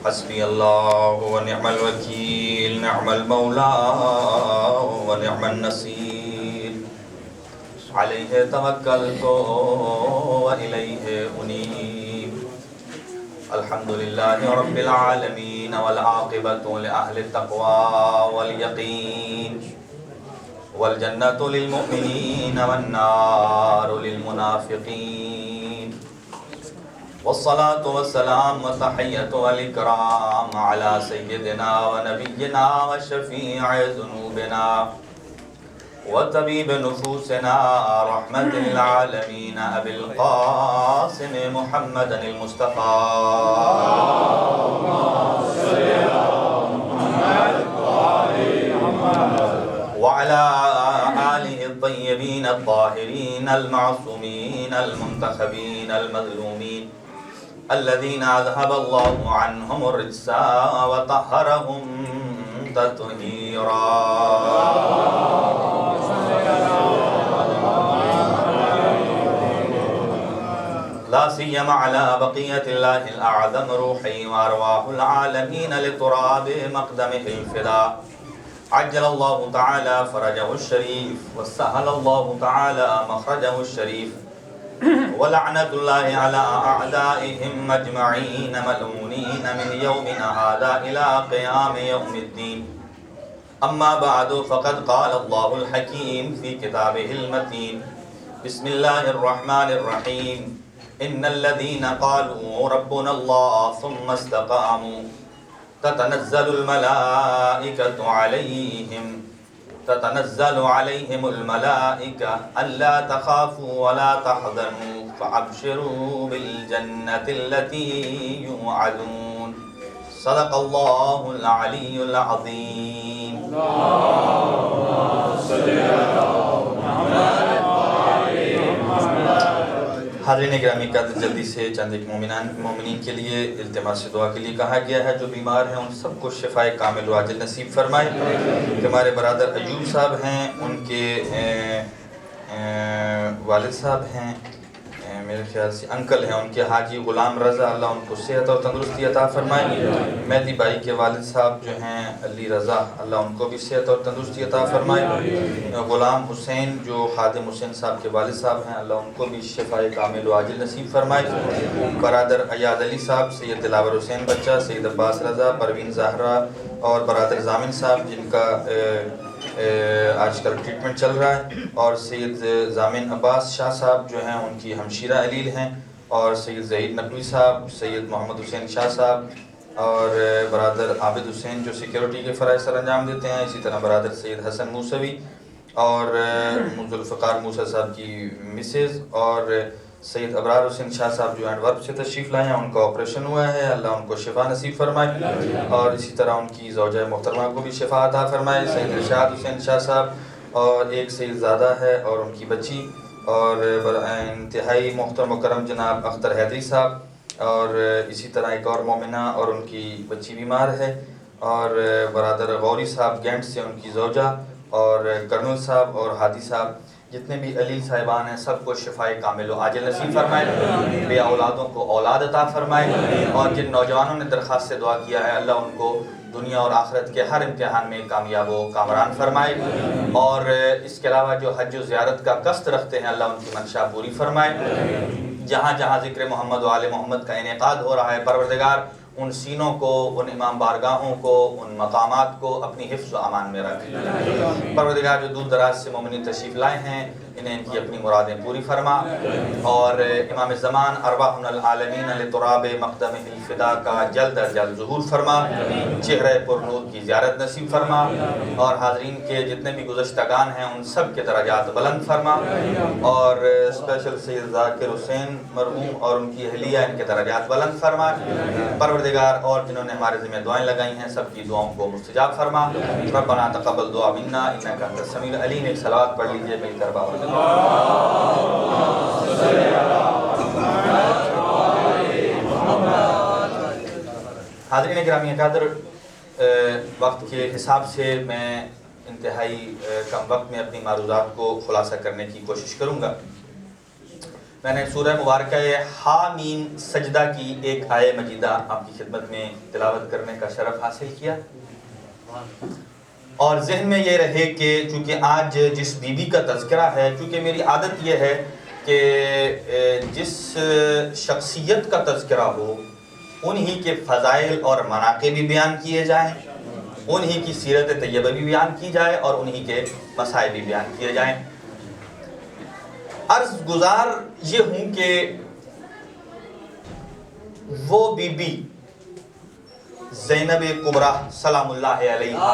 حسبی اللہ ونعم الوکیل، نعم المولا ونعم النصیر، علیہ توکلت وإلیہ انیب۔ الحمدللہ رب العالمین والعاقبۃ لأہل التقوی والیقین، والجنۃ للمؤمنین والنار للمنافقین، والصلاة والسلام والتحیۃ والاکرام علی سیدنا ونبینا وشفیع ذنوبنا وطبیب نفوسنا رحمت للعالمین ابی القاسم محمد المصطفیٰ وعلى آله الطيبين الطاهرين المعصومين المنتخبين المظلومين الذين أذهب الله عنهم الرجس وطهرهم تطهيرا۔ لا سيما على بقية الله الأعظم روحي وأرواح العالمين لتراب مقدمه الفداء، عجل الله تعالى فرجه الشريف وسهل الله تعالى مخرجه الشريف، ولعنة الله على أعدائهم أجمعين ملعونين من يومنا هذا إلى قيام يوم الدين. أما بعد فقد قال الله الحكيم في كتابه المتين، بسم الله الرحمن الرحيم، إن الذين قالوا ربنا الله ثم استقاموا تتنزل عليهم الملائكة ألا تخافوا ولا تحزنوا فأبشروا بالجنة التي يوعدون، صدق الله العلي العظيم۔ حاضرین گرامی قدر، جلدی سے چند ایک مومنین کے لیے التماس سے دعا کے لیے کہا گیا ہے۔ جو بیمار ہیں ان سب کو شفائے کامل و عاجل نصیب فرمائے۔ کہ ہمارے برادر ایوب صاحب ہیں، ان کے والد صاحب ہیں، میرے خیال سے انکل ہیں، ان کے حاجی غلام رضا، اللہ ان کو صحت اور تندرستی عطا فرمائے۔ مہدی بھائی کے والد صاحب جو ہیں علی رضا، اللہ ان کو بھی صحت اور تندرستی عطا فرمائے۔ غلام حسین جو خادم حسین صاحب کے والد صاحب ہیں، اللہ ان کو بھی شفائے کامل و عاجل نصیب فرمائے۔ برادر ایاد علی صاحب، سید دلاور حسین بچہ، سید عباس رضا، پروین زہرا اور برادر زامن صاحب جن کا آج کل ٹریٹمنٹ چل رہا ہے، اور سید زامن عباس شاہ صاحب جو ہیں ان کی ہمشیرہ علیل ہیں، اور سید زہید نقوی صاحب، سید محمد حسین شاہ صاحب اور برادر عابد حسین جو سیکیورٹی کے فرائض سر انجام دیتے ہیں، اسی طرح برادر سید حسن موسوی اور ذوالفقار موسیٰ صاحب کی مسز، اور سید ابرار حسین شاہ صاحب جو اینڈ ورک سے تشریف لائے ہیں، ان کا آپریشن ہوا ہے، اللہ ان کو شفا نصیب فرمائے، اور اسی طرح ان کی زوجہ محترمہ کو بھی شفا عطا فرمائے۔ سید رشاد حسین شاہ صاحب اور ایک سید زادہ ہے اور ان کی بچی، اور انتہائی محترم و کرم جناب اختر حیدری صاحب، اور اسی طرح ایک اور مومنہ اور ان کی بچی بیمار ہے، اور برادر غوری صاحب گینٹ سے ان کی زوجہ، اور کرنل صاحب اور ہادی صاحب، جتنے بھی علیل صاحبان ہیں سب کو شفائے کامل و عاجل نصیب فرمائے، بے اولادوں کو اولاد عطا فرمائے، اور جن نوجوانوں نے درخواست سے دعا کیا ہے اللہ ان کو دنیا اور آخرت کے ہر امتحان میں کامیاب و کامران فرمائے، اور اس کے علاوہ جو حج و زیارت کا قصد رکھتے ہیں اللہ ان کی منشا پوری فرمائے۔ جہاں جہاں ذکر محمد و آل محمد کا انعقاد ہو رہا ہے، پروردگار ان سینوں کو، ان امام بارگاہوں کو، ان مقامات کو اپنی حفظ و امان میں رکھ۔ پروردگار جو دور دراز سے مومنین تشریف لائے ہیں انہیں ان کی اپنی مرادیں پوری فرما، اور امام زمان ارواحنا العالمین لتراب مقدمہ الفدا کا جلد از جلد ظہور فرما، چہرہ پر نور کی زیارت نصیب فرما، اور حاضرین کے جتنے بھی گزشتگان ہیں ان سب کے درجات بلند فرما، اور اسپیشل سید ذاکر حسین مرحوم اور ان کی اہلیہ ان کے درجات بلند فرما۔ پروردگار اور جنہوں نے ہمارے ذمہ دعائیں لگائی ہیں سب کی دعاؤں کو مستجاب فرما۔ ربنا تقبل دعا منا انک انت السمیع العلیم۔ ایک صلوات پڑھ لیجئے مل کر باور حاضرین گرامی قدر، وقت کے حساب سے میں انتہائی کم وقت میں اپنی معروضات کو خلاصہ کرنے کی کوشش کروں گا۔ میں نے سورہ مبارکہ حامیم سجدہ کی ایک آیہ مجیدہ آپ کی خدمت میں تلاوت کرنے کا شرف حاصل کیا، اور ذہن میں یہ رہے کہ چونکہ آج جس بی بی کا تذکرہ ہے، چونکہ میری عادت یہ ہے کہ جس شخصیت کا تذکرہ ہو انہی کے فضائل اور مناقب بھی بیان کیے جائیں، انہی کی سیرت طیبہ بھی بیان کی جائے، اور انہی کے مسائل بھی بیان کیے جائیں۔ عرض گزار یہ ہوں کہ وہ بی بی زینب کبریٰ سلام اللہ علیہا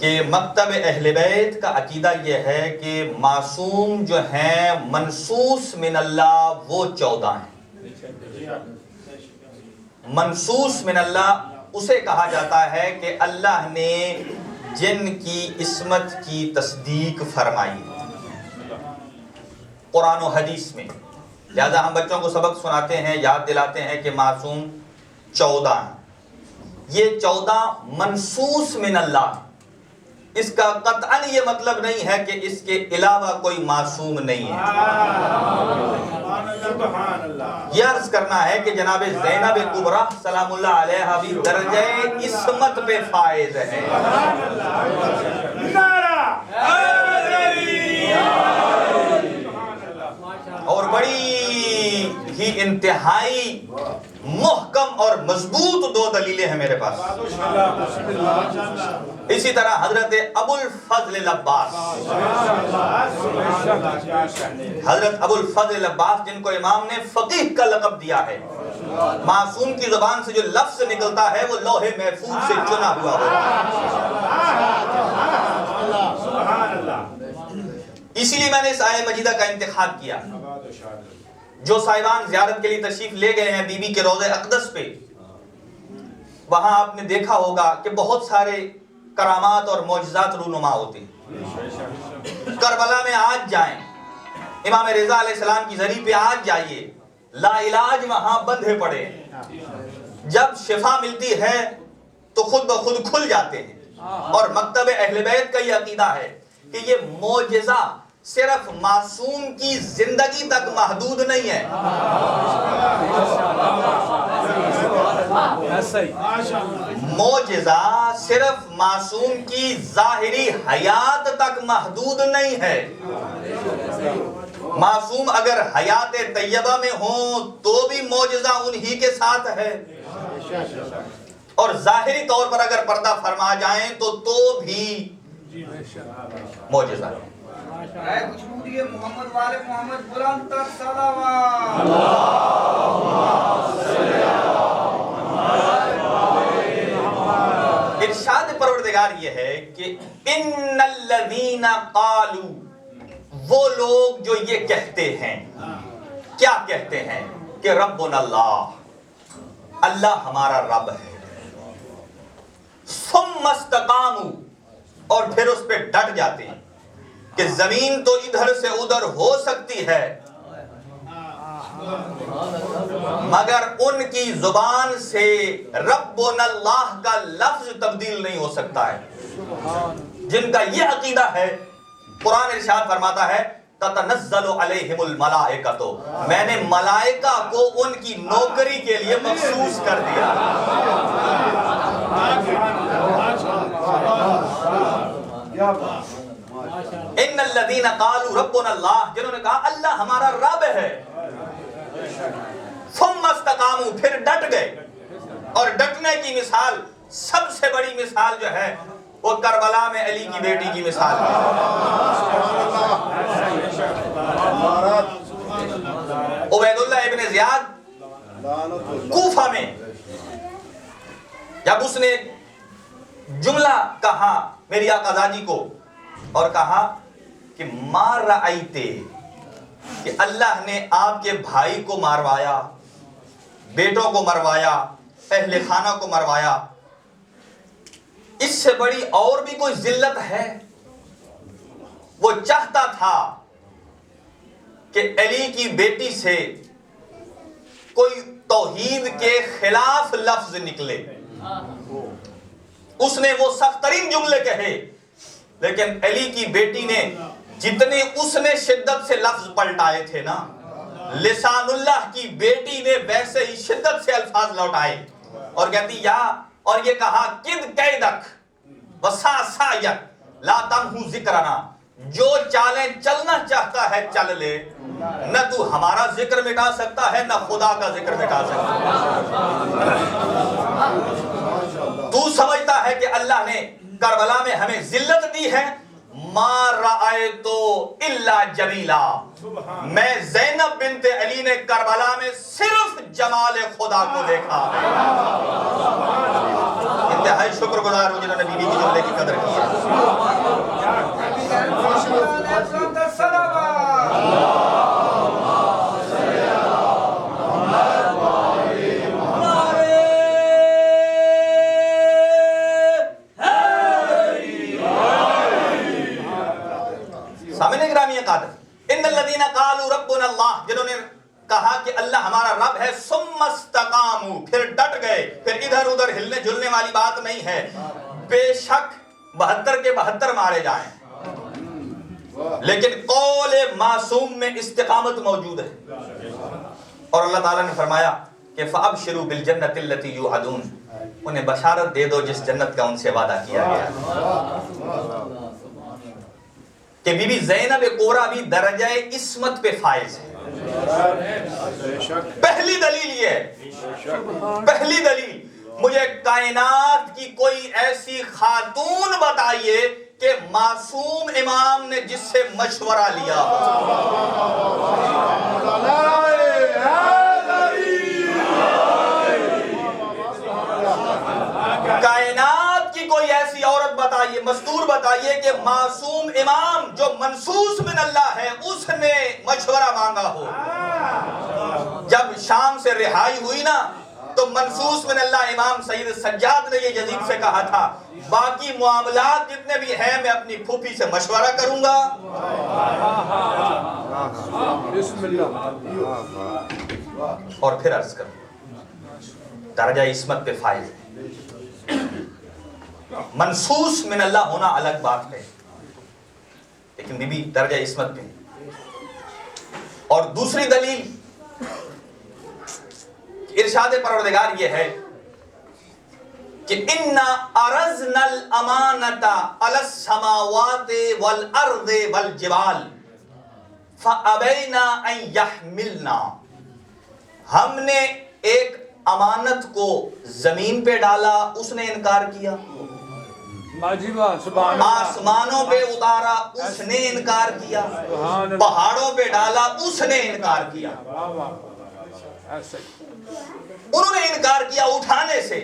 کہ مکتب اہل بیت کا عقیدہ یہ ہے کہ معصوم جو ہیں منصوص من اللہ وہ 14 ہیں۔ منصوص من اللہ اسے کہا جاتا ہے کہ اللہ نے جن کی عصمت کی تصدیق فرمائی قرآن و حدیث میں، لہذا ہم بچوں کو سبق سناتے ہیں، یاد دلاتے ہیں کہ معصوم 14 ہیں۔ یہ 14 منصوص من اللہ، اس کا قطعاً یہ مطلب نہیں ہے کہ اس کے علاوہ کوئی معصوم نہیں ہے۔ یہ عرض کرنا ہے کہ جناب زینب کبریٰ سلام اللہ علیہا بھی درجہ عصمت پہ فائز ہے، اور بڑی ہی انتہائی محکم اور مضبوط 2 دلیلیں ہیں میرے پاس۔ اسی طرح حضرت ابو الفضل العباس، حضرت ابو الفضل العباس جن کو امام نے فقیہ کا لقب دیا ہے، معصوم کی زبان سے جو لفظ نکلتا ہے وہ لوح محفوظ سے چنا ہوا ہوگا۔ اسی لیے میں نے اس آیہ مجیدہ کا انتخاب کیا۔ جو صاحبان زیارت کے لیے تشریف لے گئے ہیں بی بی کے روضہ اقدس پہ، وہاں آپ نے دیکھا ہوگا کہ بہت سارے کرامات اور معجزات رونما ہوتے ہیں۔ کربلا میں آج جائیں، امام رضا علیہ السلام کی زری پہ آج جائیے، لا علاج وہاں بندھے پڑے، جب شفا ملتی ہے تو خود بخود کھل جاتے ہیں۔ اور مکتب اہل بیت کا یہ عقیدہ ہے کہ یہ معجزہ صرف معصوم کی زندگی تک محدود نہیں ہے، معجزہ صرف معصوم کی ظاہری حیات تک محدود نہیں ہے۔ معصوم اگر حیات طیبہ میں ہوں تو بھی معجزہ انہی کے ساتھ ہے، اور ظاہری طور پر اگر پردہ فرما جائیں تو بھی معجزہ ہے۔ کچھ بولیے محمد والے محمد بلند تک صلوات۔ ارشاد پروردگار یہ ہے کہ ان الذین قالوا، وہ لوگ جو یہ کہتے ہیں، کیا کہتے ہیں کہ ربنا اللہ، اللہ ہمارا رب ہے، ثم استقاموا، اور پھر اس پہ ڈٹ جاتے ہیں کہ زمین تو ادھر سے ادھر ہو سکتی ہے مگر ان کی زبان سے ربنا اللہ کا لفظ تبدیل نہیں ہو سکتا ہے۔ جن کا یہ عقیدہ ہے، قرآن ارشاد فرماتا ہے تتنزل علیہم الملائکۃ، میں نے ملائکہ کو ان کی نوکری کے لیے مخصوص کر دیا۔ ان الذین قالوا ربنا اللہ، جنہوں نے کہا اللہ ہمارا رب ہے، ثم استقاموا، پھر ڈٹ گئے۔ اور ڈٹنے کی مثال، سب سے بڑی مثال جو ہے وہ کربلا میں علی کی بیٹی کی مثال ہے۔ عبید اللہ ابن زیاد کوفہ میں جب اس نے جملہ کہا میری آقا زادی کو، اور کہا کہ مار رأیتے، کہ اللہ نے آپ کے بھائی کو ماروایا، بیٹوں کو مروایا، اہل خانہ کو مروایا، اس سے بڑی اور بھی کوئی ذلت ہے؟ وہ چاہتا تھا کہ علی کی بیٹی سے کوئی توحید کے خلاف لفظ نکلے، اس نے وہ سخت ترین جملے کہے لیکن علی کی بیٹی نے جتنے اس نے شدت سے لفظ پلٹائے تھے نا، لسان اللہ کی بیٹی نے ویسے ہی شدت سے الفاظ لوٹائے اور کہتی یا، اور یہ کہا کد قیدک وساسایک لا تمہو ذکرنا، جو چالیں چلنا چاہتا ہے چل لے، نہ تو ہمارا ذکر مٹا سکتا ہے نہ خدا کا ذکر مٹا سکتا ہے۔ تو سمجھتا ہے کہ اللہ نے کربلا میں ہمیں ذلت دی ہے، ما رأیتو الا جمیلا، میں زینب بنت علی نے کربلا میں صرف جمال خدا کو دیکھا ہے۔ انتہائی شکر گزار ہوں جنہوں نے بیوی کی جملے کی قدر کی ہے۔ سامنے گرامی قادر، ان الذین قالوا ربنا اللہ، جنہوں نے کہا کہ اللہ ہمارا رب ہے، ثم استقاموا، پھر ڈٹ گئے، پھر ادھر ادھر ہلنے جلنے والی بات نہیں ہے، بے شک 72 کے 72 مارے جائیں، لیکن قول معصوم میں استقامت موجود ہے۔ اور اللہ تعالیٰ نے فرمایا کہ فَأَبْشِرُوا بِالْجَنَّةِ الَّتِي يُوعَدُونَ، انہیں بشارت دے دو جس جنت کا ان سے وعدہ کیا گیا کہ بی بی زینب قورا بھی درجہ عصمت پہ فائز ہے۔ پہلی دلیل یہ ہے، پہلی دلیل، مجھے کائنات کی کوئی ایسی خاتون بتائیے کہ معصوم امام نے جس سے مشورہ لیا کائنات کی کوئی ایسی عورت بتائیے، مستور بتائیے کہ معصوم امام جو منصوص من اللہ ہے اس نے مشورہ مانگا ہو۔ جب شام سے رہائی ہوئی نا تو منصوص من اللہ امام سید سجاد نے یہ یزید سے کہا تھا باقی معاملات جتنے بھی ہیں میں اپنی پھوپھی سے مشورہ کروں گا۔ بسم اللہ۔ اور پھر عرض کروں، درجہ عصمت پہ فائز ہے، منصوص من اللہ ہونا الگ بات ہے، لیکن بی بی درجہ عصمت پہ۔ اور دوسری دلیل ارشاد پروردگار یہ ہے کہ اِنَّا أَرَزْنَا الْأَمَانَةَ عَلَى السَّمَاوَاتِ وَالْأَرْضِ وَالْجِبَالِ فَأَبَيْنَا أَن يَحْمِلْنَا، ہم نے ایک امانت کو زمین پہ ڈالا اس نے انکار کیا، آسمانوں پہ اتارا اس نے انکار کیا، پہاڑوں پہ ڈالا اس نے انکار کیا، انہوں نے انکار کیا اٹھانے سے۔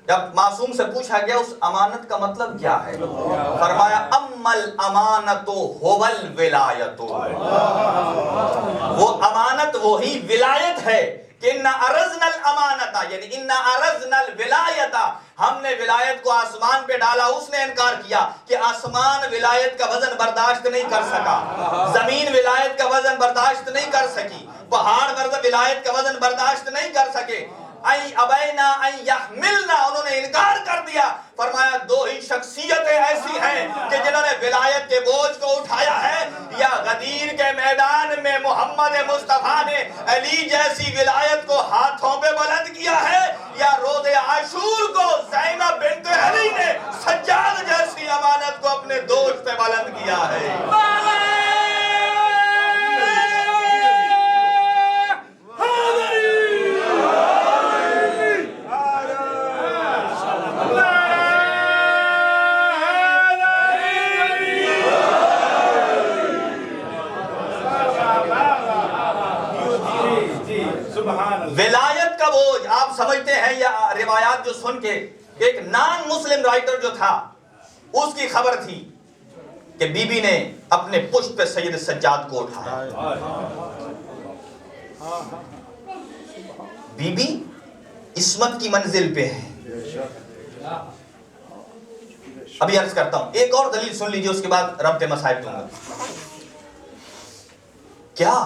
جب معصوم سے پوچھا گیا اس امانت کا مطلب کیا ہے، فرمایا اما الامانت هو الولایت، وہ امانت وہی ولایت ہے کہ اِنَّا أَرَزْنَا الْأَمَانَةَ، یعنی اِنَّا أَرَزْنَا الْوِلَایَةَ، ہم نے ولایت کو آسمان پہ ڈالا اس نے انکار کیا کہ آسمان ولایت کا وزن برداشت نہیں کر سکا، زمین ولایت کا وزن برداشت نہیں کر سکی، پہاڑ ولایت کا وزن برداشت نہیں کر سکے۔ ابینا ان یحملنا، انہوں نے انکار کر دیا۔ فرمایا دو ہی شخصیتیں ایسی ہیں کہ جنہوں نے ولایت کے بوجھ کو اٹھایا ہے، یا غدیر کے میدان میں محمد مصطفیٰ نے علی جیسی ولایت کو ہاتھوں پہ بلند کیا ہے، یا روز عاشور کو زینب بنت علی نے سجاد جیسی امانت کو اپنے دوست پہ بلند کیا ہے۔ ولایت کا بوجھ آپ سمجھتے ہیں، یا روایات جو سن کے ایک نان مسلم رائٹر جو تھا اس کی خبر تھی کہ بی بی نے اپنے پشت پہ سید سجاد کو اٹھایا۔ بی بی عصمت کی منزل پہ ہے۔ ابھی عرض کرتا ہوں، ایک اور دلیل سن لیجئے، اس کے بعد ربط مسائل دوں گا۔ کیا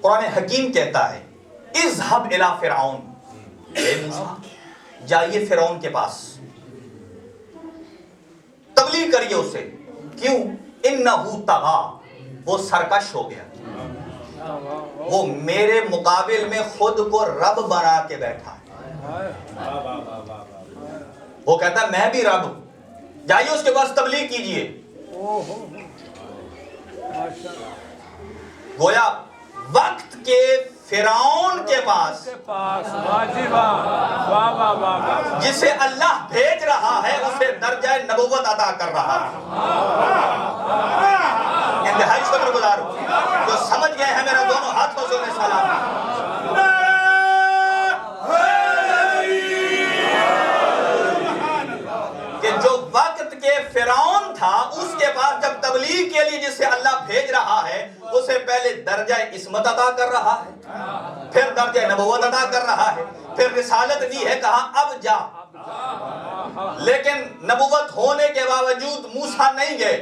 قرآن حکیم کہتا ہے اذهب الى فرعون، اے موسیٰ جائیے فرعون کے پاس، تبلیغ تبلیغ کریے اسے. کیوں؟ انہو طغا، وہ سرکش ہو گیا، وہ میرے مقابل میں خود کو رب بنا کے بیٹھا ہے. وہ کہتا ہے میں بھی رب ہوں. جائیے اس کے پاس تبلیغ کیجئے. گویا وقت کے فرعون کے پاس جسے اللہ بھیج رہا ہے اسے درجہ نبوت عطا کر رہا ہے. انتہائی شکر گزار ہوں. جو سمجھ گئے ہیں میرا دونوں ہاتھوں سے انہیں سلام. کہ جو وقت کے فرعون تھا اس کے پاس جب تبلیغ کے لیے جسے اللہ بھیج رہا ہے اسے پہلے درجہ عصمت عطا کر رہا ہے، پھر درجہ نبوت عطا کر رہا ہے، پھر رسالت دی ہے، کہا اب جا. لیکن نبوت ہونے کے باوجود موسیٰ نہیں گئے.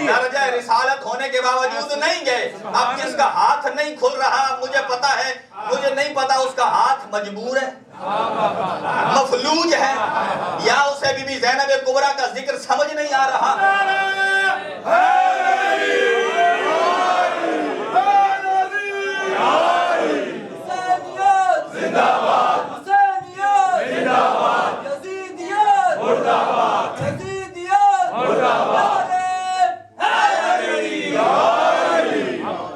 درجہ رسالت ہونے کے باوجود نہیں گئے. اب جس کا ہاتھ نہیں کھل رہا مجھے پتا ہے، مجھے نہیں پتا اس کا ہاتھ مجبور ہے، مفلوج ہے، یا اسے بی بی زینب کبریٰ کا ذکر سمجھ نہیں آ رہا.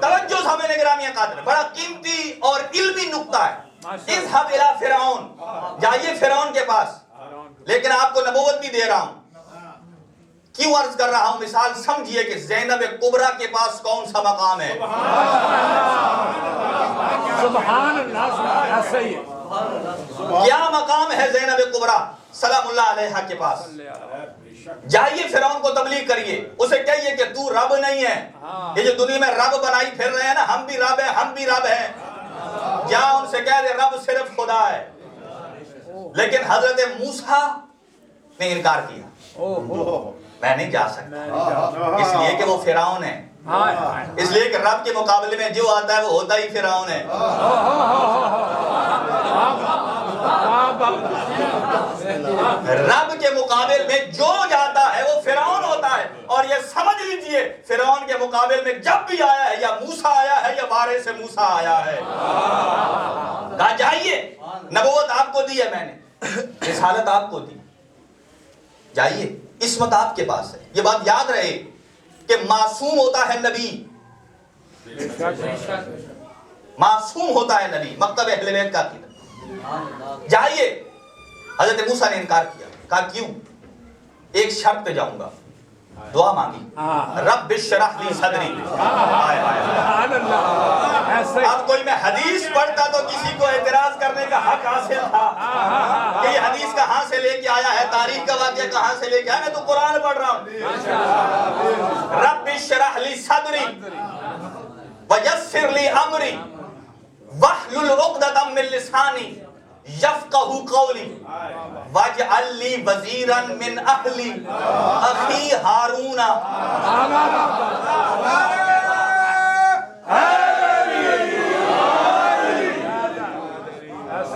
توجہ سامنے نگرامی قادر، بڑا قیمتی اور علمی نقطہ ہے. اذهب الى فرعون، جائیے فرعون کے پاس. لیکن آپ کو نبوت بھی دے رہا ہوں. کیوں عرض کر رہا ہوں؟ مثال سمجھیے کہ زینب کبریٰ کے پاس کون سا مقام ہے. سبحان اللہ. صحیح ہے. کیا مقام ہے زینب کبریٰ سلام اللہ علیہا کے پاس؟ جائیے فرعون کو تبلیغ کریے، اسے کہیے کہ تو رب نہیں ہے. یہ جو دنیا میں رب بنائی پھر رہے ہیں نا، ہم بھی رب ہیں، ہم بھی رب ہیں. جا ان سے کہہ دے رب صرف خدا ہے. لیکن حضرت موسیٰ نے انکار کیا، میں نہیں جا سکتا، اس لیے کہ وہ فرعون ہے، اس لیے کہ رب کے مقابلے میں جو آتا ہے وہ ہوتا ہی فرعون ہے. رب کے مقابل میں جو جاتا ہے وہ فرعون ہوتا ہے. اور یہ سمجھ لیجئے فرعون کے مقابل میں جب بھی آیا ہے یا موسیٰ آیا ہے یا بارے سے موسیٰ آیا ہے. کہا جائیے، نبوت آپ کو دی ہے میں نے، رسالت آپ کو دی، جائیے، عصمت آپ کے پاس ہے. یہ بات یاد رہے کہ معصوم ہوتا ہے نبی، معصوم ہوتا ہے نبی. مکتب اہل بیت کا عقیدہ. جائیے. حضرت موسیٰ نے انکار کیا. کہا کیوں؟ ایک شرط پہ جاؤں گا. دعا مانگی، رب اشرح لی صدری. اب کوئی میں حدیث پڑھتا تو کسی کو اعتراض کرنے کا حق حاصل تھا کہ یہ حدیث کہاں سے لے کے آیا ہے، تاریخ کا واقعہ کہاں سے لے کے آیا. میں تو قرآن پڑھ رہا ہوں. رب اشرح لی صدری ویسر لی امری واحلل عقدۃ من لسانی یفقہوا قولی واجعل لی وزیرا من اہلی اخی ہارون.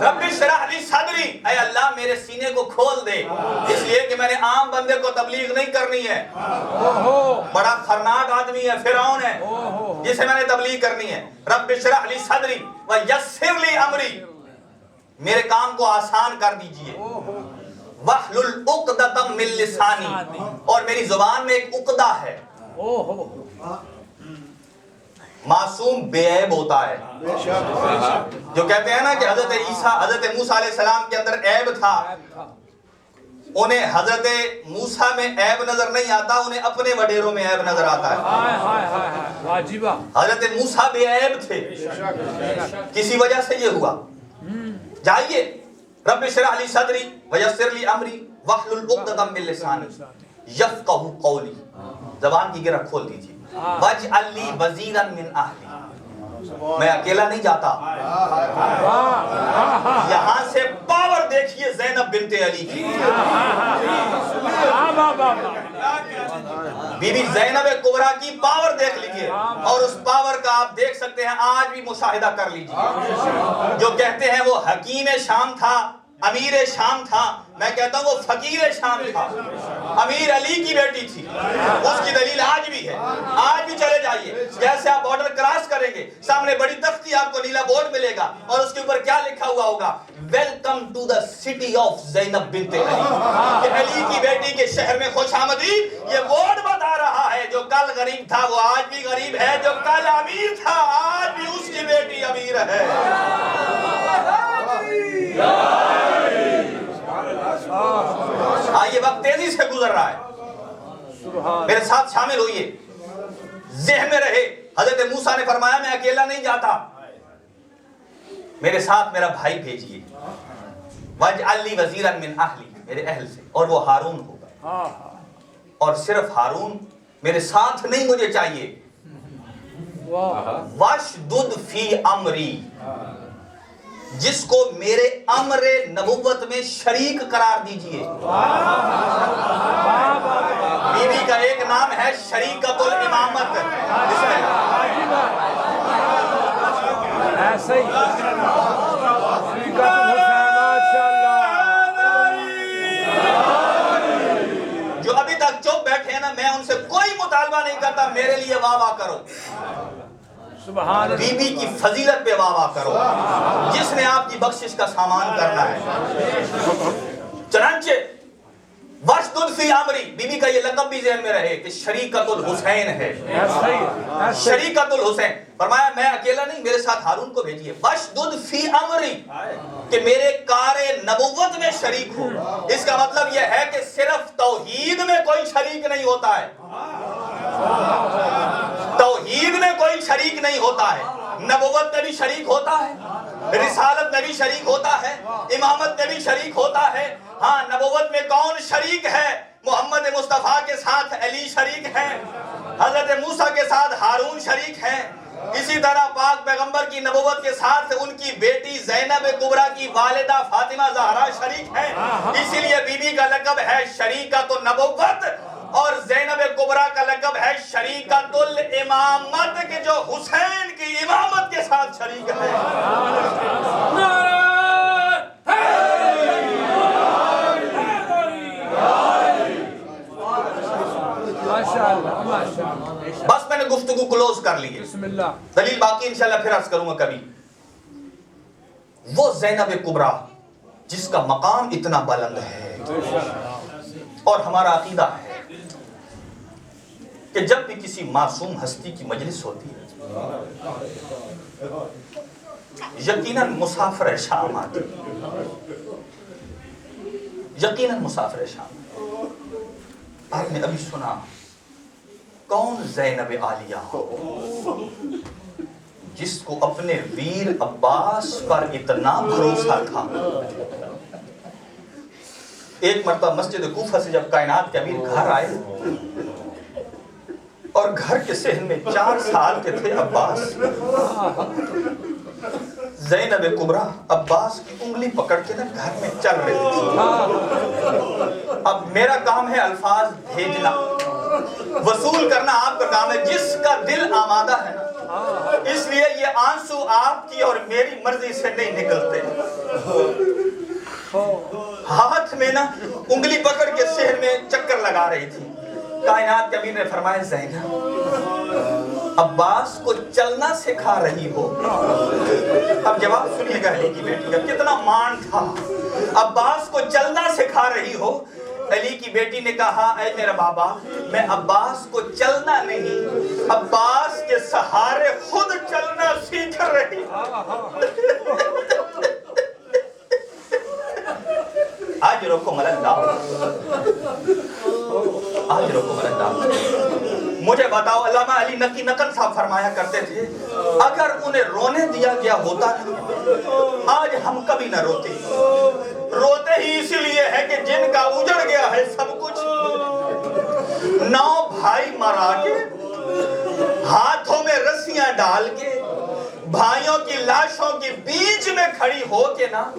رب اشرح لی صدری، اے اللہ میرے سینے کو کھول دے، اس لیے کہ میں نے عام بندے کو تبلیغ نہیں کرنی ہے. بڑا خرناک آدمی ہے، فرعون ہے، جسے میں نے تبلیغ کرنی ہے. رب اشرح لی صدری ویسر لی امری، میرے کام کو آسان کر دیجئے. واحلل عقدۃ من لسانی، اور میری زبان میں ایک عقدہ ہے. معصوم بے عیب ہوتا ہے. جو کہتے ہیں نا کہ حضرت عیسیٰ، حضرت موسیٰ علیہ السلام کے اندر عیب تھا، انہیں حضرت موسیٰ میں عیب نظر نہیں آتا، انہیں اپنے وڈیروں میں عیب نظر آتا ہے. حضرت موسیٰ بے عیب تھے، کسی وجہ سے یہ ہوا. جائیے، رب اشرح لی صدری ویسر لی امری واحلل عقدۃ من لسانی یفقہوا قولی، زبان کی گرہ کھول دیجیے. واجعل لی وزیرا من اہلی، میں اکیلا نہیں جاتا. یہاں سے پاور دیکھیے زینب بنت علی کی. بی بی زینب کبریٰ کی پاور دیکھ لیجئے، اور اس پاور کا آپ دیکھ سکتے ہیں آج بھی مشاہدہ کر لیجئے. جو کہتے ہیں وہ حکیم شام تھا، امیر شام تھا، میں کہتا ہوں وہ فقیر شام تھا، امیر علی کی بیٹی تھی. اس کی دلیل آج بھی ہے. آج بھی چلے جائیے، جیسے آپ بارڈر کراس کریں گے سامنے بڑی تختی آپ کو نیلا بورڈ ملے گا اور اس کے اوپر کیا لکھا ہوا ہوگا؟ Welcome to the city of Zainab بنت علی. کہ علی کی بیٹی کے شہر میں خوش آمدید. یہ بورڈ بتا رہا ہے جو کل غریب تھا وہ آج بھی غریب ہے، جو کل امیر تھا آج بھی اس کی بیٹی امیر ہے. یہ وقت تیزی سے گزر رہا ہے، میرے ساتھ شامل ہوئیے. ذہن میں رہے حضرت موسیٰ نے فرمایا میں اکیلا نہیں جاتا، میرے ساتھ میرا بھائی بھیجیے. وَاجْعَلْ لِي وَزِيرًا مِّنْ أَهْلِي، میرے اہل سے، اور وہ ہارون ہوگا. اور صرف ہارون میرے ساتھ نہیں مجھے چاہیے. وَاشْدُدْ فِي أَمْرِي، جس کو میرے امر نبوت میں شریک قرار دیجئے. بی بی کا ایک نام ہے شریکت الامامت. ایسے ہی جو ابھی تک چپ بیٹھے ہیں نا، میں ان سے کوئی مطالبہ نہیں کرتا میرے لیے واہ واہ کرو. بی بی کی فضیلت پہ واہ واہ کرو، جس نے آپ کی بخشش کا سامان کرنا ہے. چنانچہ وَاشْدُدْ فِي أَمْرِي، بی بی کا یہ لقب بھی ذہن میں رہے کہ شریکت الحسین ہے. شریکت الحسین. فرمایا میں اکیلا نہیں، میرے ساتھ ہارون کو بھیجیے. وَاشْدُدْ فِي أَمْرِي، کہ میرے کار نبوت میں شریک ہو. اس کا مطلب یہ ہے کہ صرف توحید میں کوئی شریک نہیں ہوتا ہے. توحید میں کوئی شریک نہیں ہوتا ہے. نبوت میں بھی شریک ہوتا ہے، رسالت میں بھی شریک ہوتا ہے، امامت میں بھی شریک ہوتا ہے. ہاں، نبوت میں کون شریک ہے؟ محمد مصطفیٰ کے ساتھ علی شریک ہے، حضرت موسیٰ کے ساتھ ہارون شریک ہے. اسی طرح پاک پیغمبر کی نبوت کے ساتھ ان کی بیٹی زینب کبریٰ کی والدہ فاطمہ زہرا شریک ہے. اسی لیے بی بی کا لقب ہے شریکت النبوت، اور زینب کبریٰ کا لقب ہے شریکت الامامت، کہ جو حسین کی امامت کے ساتھ شریک ہے. بس میں نے گفتگو کلوز کر لی ہے، دلیل باقی انشاءاللہ پھر عرض کروں گا کبھی. وہ زینب کبریٰ جس کا مقام اتنا بلند ہے، اور ہمارا عقیدہ ہے کہ جب بھی کسی معصوم ہستی کی مجلس ہوتی ہے یقیناً مسافر شام آتی، یقیناً مسافر شام. آپ نے ابھی سنا کون زینب عالیہ ہو، جس کو اپنے ویر عباس پر اتنا بھروسہ تھا. ایک مرتبہ مسجد کوفہ سے جب کائنات کے امیر گھر آئے اور گھر کے صحن میں 4 سال کے تھے عباس، زینب کبریٰ عباس کی انگلی پکڑ کے گھر میں چل رہی تھی. اب میرا کام ہے الفاظ بھیجنا، وصول کرنا آپ کا کام ہے. جس کا دل آمادہ ہے نا، اس لیے یہ آنسو آپ کی اور میری مرضی سے نہیں نکلتے. ہاتھ میں نا انگلی پکڑ کے صحن میں چکر لگا رہی تھی. کائنات کے امیر نے فرمایا زینب عباس کو چلنا سکھا رہی ہو. اب جواب سنیے گا علی کی بیٹی کا، کتنا مان تھا. عباس کو چلنا سکھا رہی ہو. علی کی بیٹی نے کہا اے میرا بابا، میں عباس کو چلنا نہیں، عباس کے سہارے خود چلنا سیکھ رہی. آج رکو ملندہ، آج رکو ملندہ. مجھے بتاؤ، علامہ علی نقی نقل صاحب فرمایا کرتے تھے اگر انہیں رونے دیا گیا ہوتا نا، آج ہم کبھی نہ روتے. روتے ہی اسی لیے ہے کہ جن کا اجڑ گیا ہے سب کچھ. 9 بھائی مرا کے، ہاتھوں میں رسیاں ڈال کے، بھائیوں کی لاشوں کے بیچ میں کھڑی ہو کے نا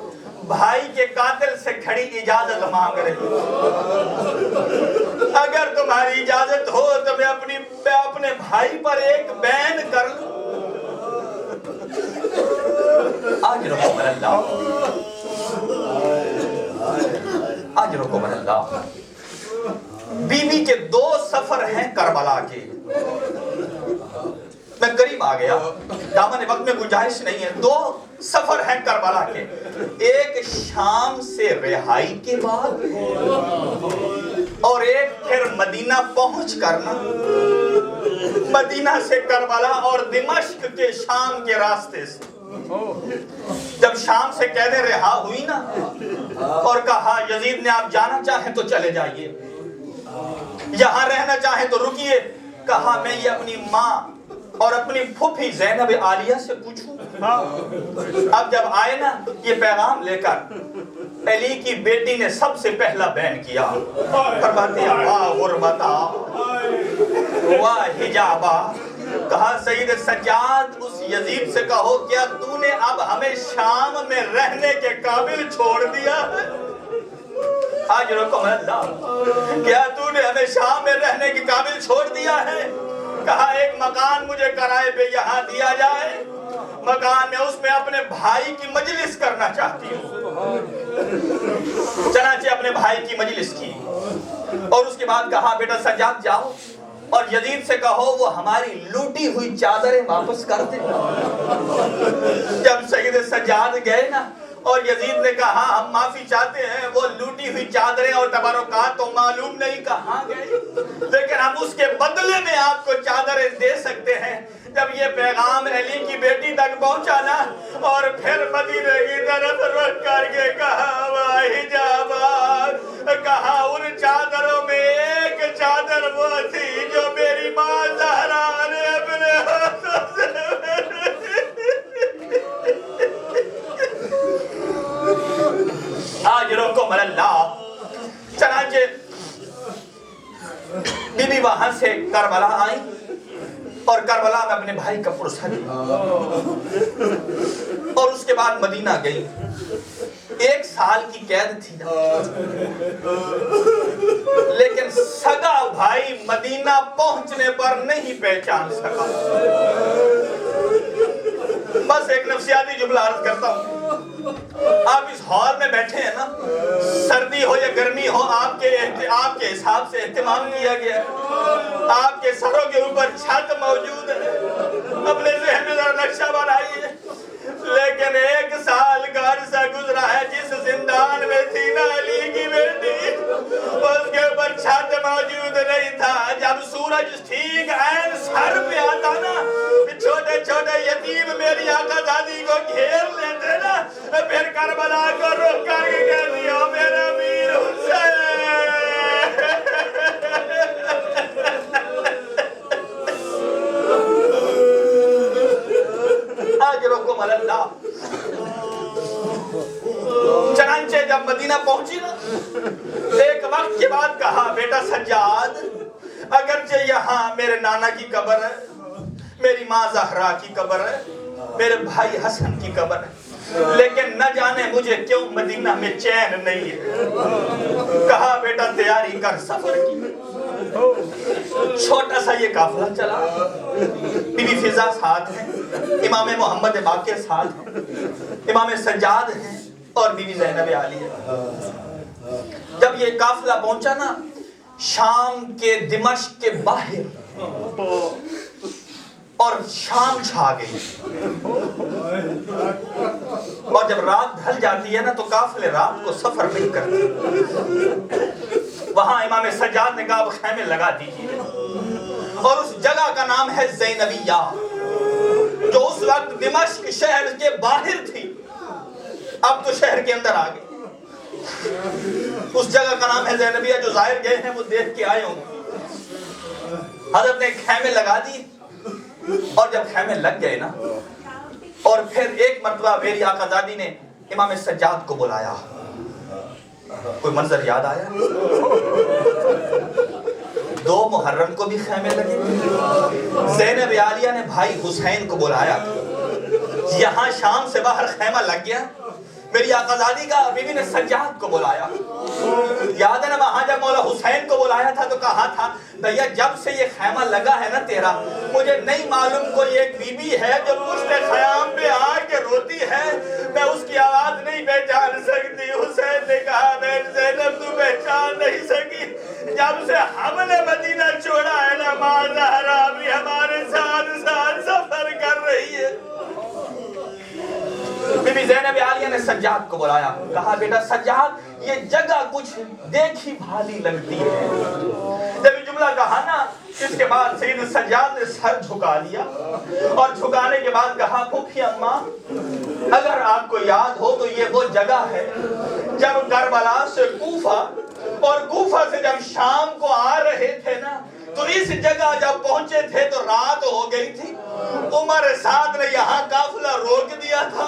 بھائی کے قاتل سے کھڑی اجازت مانگ رہی. اگر تمہاری اجازت ہو تو میں اپنے بھائی پر ایک بین کر لوں. آج رحم اللہ، آج رکو اللہ، بی بی کے 2 سفر ہیں کربلا کے. میں قریب آ گیا، دامن وقت میں گنجائش نہیں ہے. 2 سفر ہیں کربلا کے، ایک شام سے رہائی کے بعد اور ایک پھر مدینہ پہنچ کرنا. مدینہ سے کربلا اور دمشق کے شام کے راستے سے. جب شام سے قیدیں رہا ہوئی نا اور کہا یزید نے آپ جانا چاہیں تو چلے جائیے، یہاں رہنا چاہیں تو رکیے. کہا میں یہ اپنی ماں اور اپنی پھوپھی زینب عالیہ سے پوچھوں. اب جب آئے نا یہ پیغام لے کر، علی کی بیٹی نے سب سے پہلا بیان کیا، فرماتے ہیں واہ غربتا واہ حجابا. کہا سید سجاد اس یزید سے کہو کیا تو نے اب ہمیں شام میں رہنے کے قابل چھوڑ دیا ہے؟ آج رکو اللہ، کیا تو نے ہمیں شام میں رہنے کے قابل چھوڑ دیا ہے؟ کہا ایک مکان مجھے کرائے پہ یہاں دیا جائے، مکان میں اس میں اپنے بھائی کی مجلس کرنا چاہتی ہوں. چنانچہ اپنے بھائی کی مجلس کی اور اس کے بعد کہا بیٹا سجاد جاؤ اور یزید سے کہو وہ ہماری لوٹی ہوئی چادریں واپس کر دے. جب سید سجاد گئے نا اور یزید نے کہا ہم معافی چاہتے ہیں، وہ لوٹی ہوئی چادریں اور تبرکات تو معلوم نہیں کہاں گئی، لیکن ہم اس کے بدلے میں آپ کو چادریں دے سکتے ہیں. جب یہ پیغام علی کی بیٹی تک پہنچا نا اور پھر مدینے کی طرف رخ کر کے کہا واہ حجابا، کہا ان چادروں میں ایک چادر وہ تھی جو میری ماں زہرا نے اپنے ہاتھوں سے آج رکم اللہ. چنانچہ بی بی وہاں سے کربلا آئی اور کربلا میں اپنے بھائی کا پرسہ دیا اور اس کے بعد مدینہ گئی. 1 سال کی قید تھی لیکن سگا بھائی مدینہ پہنچنے پر نہیں پہچان سکا. بس ایک نفسیاتی جملہ عرض کرتا ہوں. آپ اس ہال میں بیٹھے ہیں نا، سردی ہو یا گرمی ہو آپ کے حساب سے اہتمام کیا گیا ہے، آپ کے سروں کے اوپر چھت موجود ہے. اپنے ذہن میں ذرا نقشہ بنائیے. لیکن 1 سال کا عرصہ گزرا ہے جس زندان میں تھی نا علی کی بیٹی، اس کے اوپر چھت موجود نہیں تھا. جب سورج ٹھیک عین سر پہ آتا نا، چھوٹے چھوٹے یتیم میری آقا دادی کو گھیر لیتے نا، پھر کربلا کو رخ کر کے کہتی ہو میرا امیر حسین. آج رکم اللہ. چنانچہ جب مدینہ پہنچی نا، ایک وقت کے بعد کہا بیٹا سجاد، اگرچہ یہاں میرے نانا کی قبر ہے، میری ماں زہرا کی قبر ہے، میرے بھائی حسن کی قبر ہے، لیکن نہ جانے مجھے کیوں مدینہ میں چین نہیں ہے. کہا بیٹا تیاری کر سفر کی. چھوٹا سا یہ قافلہ چلا. بی بی فضا ساتھ ہیں، امام محمد باقر ساتھ ہیں، امام سجاد ہیں اور بی بی زینب عالیہ. جب یہ قافلہ پہنچا نا شام کے دمشق کے باہر اور شام چھا گئی، اور جب رات ڈھل جاتی ہے نا تو قافلے رات کو سفر نہیں کرتے. وہاں امام سجاد نے کہا اب خیمے لگا دیجیے، اور اس جگہ کا نام ہے زینبیہ جو اس وقت دمشق شہر کے باہر تھی، اب تو شہر کے اندر آ گئی. اس جگہ کا نام ہے زینبیہ. جو ظاہر گئے ہیں وہ دیکھ کے آئے ہوں. حضرت نے خیمے لگا دی اور جب خیمے لگ گئے نا اور پھر ایک مرتبہ میری آقا زادی نے امام سجاد کو بلایا. کوئی منظر یاد آیا؟ 2 محرم کو بھی خیمے لگے. زینب عالیہ نے بھائی حسین کو بلایا. یہاں شام سے باہر خیمہ لگ گیا. میری آقا زادی کا بیوی نے سجاد کو بلایا. یاد ہے نا وہاں جب مولا حسین کو بلایا تھا تو کہا تھا دیا جب سے یہ خیمہ لگا ہے نا تیرا، مجھے نہیں معلوم کوئی ایک بی بی ہے جو پشت خیام پہ آ کے روتی ہے، میں اس کی آواز نہیں پہچان سکتی۔ حسین نے کہا میں زینب تو پہچان نہیں سکی، جب سے ہم نے مدینہ چھوڑا ہے نا ماں زہرا بھی ہمارے ساتھ ساتھ سفر کر رہی ہے۔ بی بی زینب عالیہ نے سجاد کو بلایا، کہا بیٹا سجاد یہ جگہ کچھ دیکھی بھالی لگتی ہے۔ جب یہ جملہ کہا نا، اس کے بعد سید سجاد نے سر جھکا لیا اور جھکانے کے بعد کہا پھوپھی اماں اگر آپ کو یاد ہو تو یہ وہ جگہ ہے جب کربلا سے کوفہ اور کوفہ سے جب شام کو آ رہے تھے نا، تو اس جگہ جب پہنچے تھے تو رات ہو گئی تھی۔ عمر سعد نے یہاں قافلہ روک دیا تھا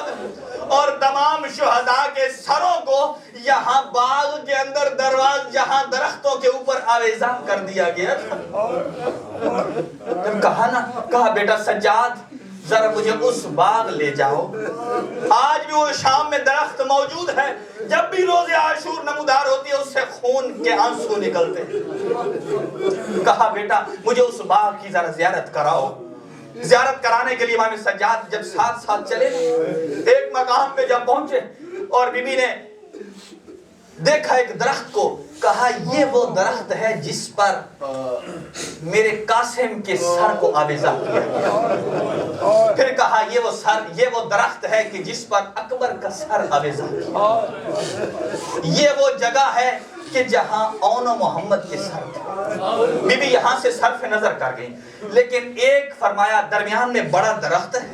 اور تمام شہداء کے سروں کو یہاں باغ کے اندر دروازے جہاں درختوں کے اوپر آویزان کر دیا گیا تھا۔ جب کہا نا، کہا بیٹا سجاد ذرا مجھے اس باغ لے جاؤ، آج بھی وہ شام میں درخت موجود ہے، جب بھی روز عاشور نمودار ہوتی ہے اس سے خون کے آنسو نکلتے ہیں۔ کہا بیٹا مجھے اس باغ کی ذرا زیارت کراؤ۔ زیارت کرانے کے لیے امام سجاد جب ساتھ ساتھ چلے، ایک مقام پہ جب پہنچے اور بی بی نے دیکھا ایک درخت کو، کہا یہ وہ درخت ہے جس پر میرے قاسم کے سر کو آویزاں کیا گیا۔ پھر کہا یہ وہ درخت ہے کہ جس پر اکبر کا سر آویزاں کیا۔ یہ وہ جگہ ہے کہ جہاں اون و محمد کے سر تھے۔ بی بی یہاں سے صرف نظر کر گئی، لیکن ایک فرمایا درمیان میں بڑا درخت ہے،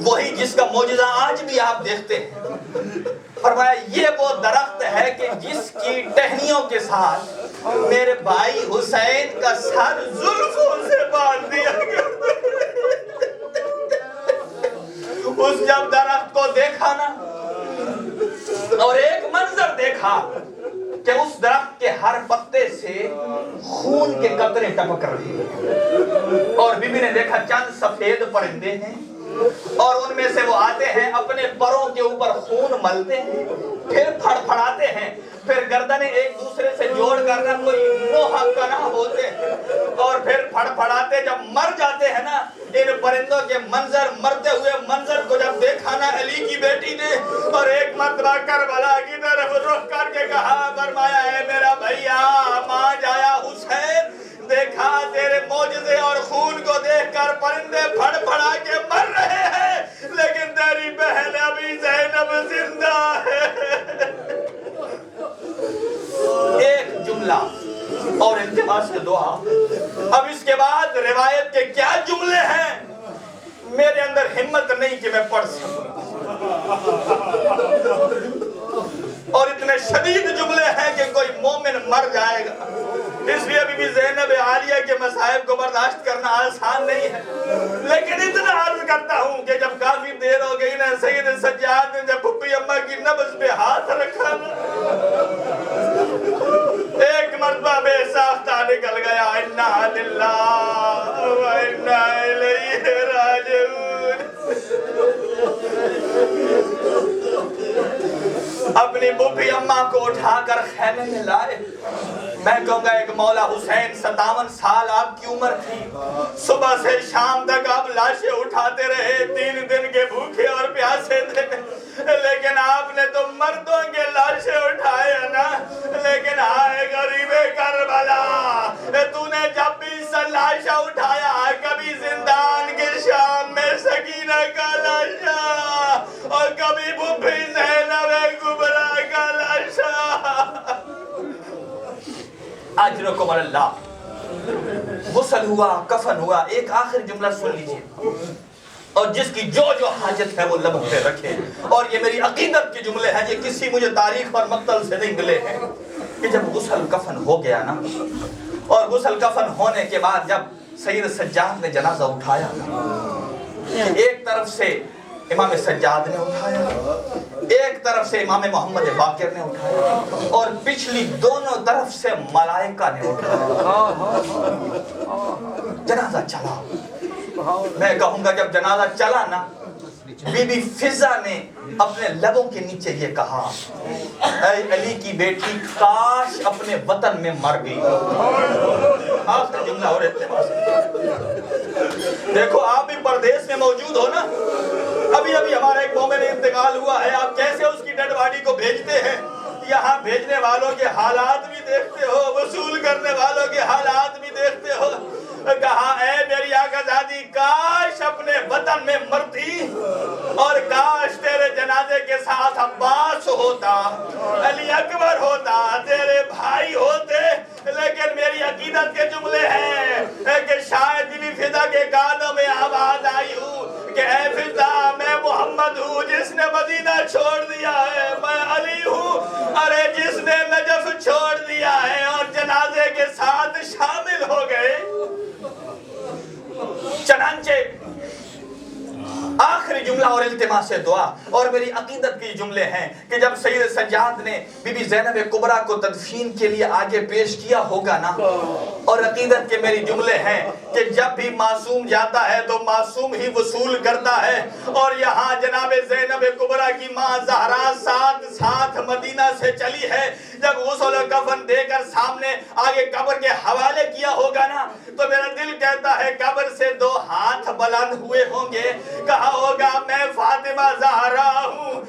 وہی جس کا معجزہ آج بھی آپ دیکھتے ہیں۔ فرمایا یہ وہ درخت ہے کہ جس کی ٹہنیوں کے ساتھ میرے بھائی حسین کا سر زلفوں سے باندھ دیا گیا۔ اس جب درخت کو دیکھا نا اور ایک منظر دیکھا کہ اس درخت کے ہر پتے سے خون کے قطرے ٹپک رہے ہیں، اور بی بی نے دیکھا چند سفید پرندے ہیں اور ان میں سے وہ آتے ہیں اپنے پروں کے اوپر خون ملتے ہیں، پھر پھڑ پھڑاتے ہیں، پھر گردنیں ایک دوسرے سے جوڑ کر نہ کوئی نوحہ کنا ہوتے ہیں اور پھر پھڑ پھڑاتے جب مر جاتے ہیں نا۔ ان پرندوں کے منظر، مرتے ہوئے منظر کو جب دیکھا نا علی کی بیٹی نے، اور ایک مرتبہ کربلا کی طرف رخ کر کے کہا، فرمایا اے میرا بھیا ماں جایا حسین، دیکھا تیرے معجزے اور خون کو دیکھ کر پرندے پھڑ پھڑا کے مر رہے ہیں، لیکن تیری بہن ابھی زینب زندہ ہے۔ ایک جملہ اور انتہا سے دعا۔ اب اس کے بعد روایت کے کیا جملے ہیں میرے اندر ہمت نہیں کہ میں پڑھ سکوں، اور اتنے شدید جملے ہیں کہ کوئی مومن مر جائے گا۔ اس لیے بی بی زینب عالیہ کے مصائب کو برداشت کرنا آسان نہیں ہے، لیکن اتنا عرض کرتا ہوں کہ جب کافی دیر ہو گئی نا، سید سجاد نے جب پھپھی اماں کی نبض پہ ہاتھ رکھا نا، ایک مرتبہ بے ساختہ نکل گیا، انا للہ و انا الیہ راجعون۔ اپنی پھپھی اماں کو اٹھا کر خیمے میں لائے۔ میں کہوں گا ایک مولا حسین 57 سال آپ کی عمر تھی، صبح سے شام تک آپ لاشیں اٹھاتے رہے، 3 دن کے بھوکے اور پیاسے تھے، لیکن آپ نے تو مردوں کے لاشیں اٹھائے نا، لیکن آئے غریب کربلا، تو نے جب بھی لاشا اٹھایا کبھی زندان کے شام میں سکینہ کا لاشا اور کبھی بھوپھی زینب کبریٰ کا لاشا۔ اجرکم اللہ۔ غسل ہوا، کفن ہوا، ایک آخر جملہ سن لیجئے، اور جس کی جو حاجت ہے وہ لبوں پہ رکھے، اور یہ میری عقیدت کے جملے ہیں، یہ کسی مجھے تاریخ اور مقتل سے نہیں ملے ہیں، کہ جب غسل کفن ہو گیا نا، اور غسل کفن ہونے کے بعد جب سید سجاد نے جنازہ اٹھایا، ایک طرف سے امام سجاد نے اٹھایا، ایک طرف سے امام محمد باقر نے اٹھایا، اور پچھلی دونوں طرف سے ملائکہ نے اٹھایا۔ جنازہ چلا۔ میں کہوں گا جب جنازہ چلا نا، بی بی فضا نے اپنے لبوں کے نیچے یہ کہا، اے علی کی بیٹی کاش اپنے وطن میں مر گئی۔ آخری جملہ اور اجتماع سے دیکھو آپ بھی پردیس میں موجود ہو نا, ابھی ابھی ہمارا ایک مومن انتقال ہوا ہے, آپ کیسے اس کی ڈیڈ باڈی کو بھیجتے ہیں؟ یہاں بھیجنے والوں کے حالات بھی دیکھتے ہو, وصول کرنے والوں کے حالات بھی دیکھتے ہو. کہا اے میری آقا زادی کاش اپنے وطن میں مرتی اور کاش تیرے جنازے کے ساتھ عباس ہوتا, علی اکبر ہوتا, تیرے بھائی ہوتے. لیکن میری عقیدت کے جملے ہیں کہ شاید بھی فضا کے کانوں میں آواز آئی ہوں کہ اے فضا میں محمد ہوں جس نے مدینہ چھوڑ دیا ہے, میں علی ہوں ارے جس نے نجف چھوڑ دیا ہے اور جنازے کے ساتھ شامل ہو گئے. چنانچہ آخری جملہ اور التماس سے دعا اور میری عقیدت کے جملے ہیں کہ جب سید سجاد نے بی بی زینب کبریٰ کو تدفین کے لیے آگے پیش کیا ہوگا نا, اور عقیدت کے میری جملے ہیں کہ جب بھی معصوم جاتا ہے تو معصوم ہی وصول کرتا ہے, اور یہاں جناب زینب کبریٰ کی ماں زہرا ساتھ مدینہ سے چلی ہے. جب غسل و کفن دے کر سامنے آگے قبر کے حوالے کیا ہوگا نا, تو میرا دل کہتا ہے قبر سے 2 ہاتھ بلند ہوئے ہوں گے, کہا ہوگا میں فاطمہ زہرا ہوں,